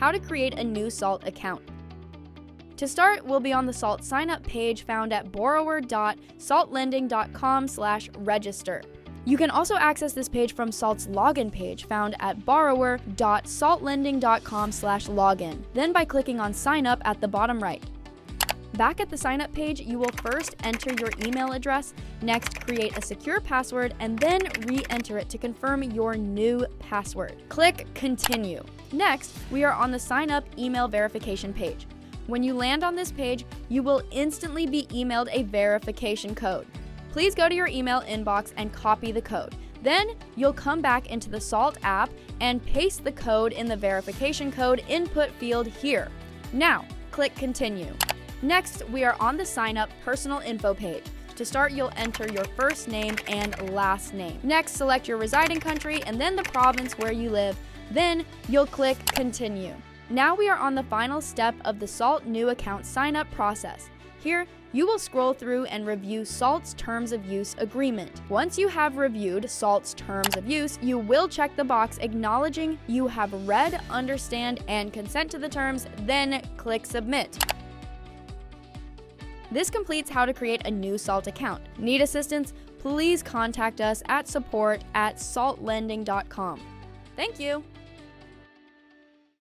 how to create a new Salt account. To start, we'll be on the Salt sign-up page found at borrower.saltlending.com/register. You can also access this page from Salt's login page found at borrower.saltlending.com/login, then by clicking on Sign Up at the bottom right. Back at the sign up page, you will first enter your email address, next create a secure password, and then re-enter it to confirm your new password. Click Continue. Next, we are on the Sign Up email verification page. When you land on this page, you will instantly be emailed a verification code. Please go to your email inbox and copy the code. Then, you'll come back into the Salt app and paste the code in the verification code input field here. Now, click Continue. Next, we are on the Sign Up personal info page. To start, you'll enter your first name and last name. Next, select your residing country and then the province where you live. Then, you'll click Continue. Now we are on the final step of the Salt new account sign up process. Here, you will scroll through and review Salt's Terms of Use agreement. Once you have reviewed Salt's Terms of Use, you will check the box acknowledging you have read, understand, and consent to the terms, then click Submit. This completes how to create a new Salt account. Need assistance? Please contact us at support@saltlending.com. Thank you!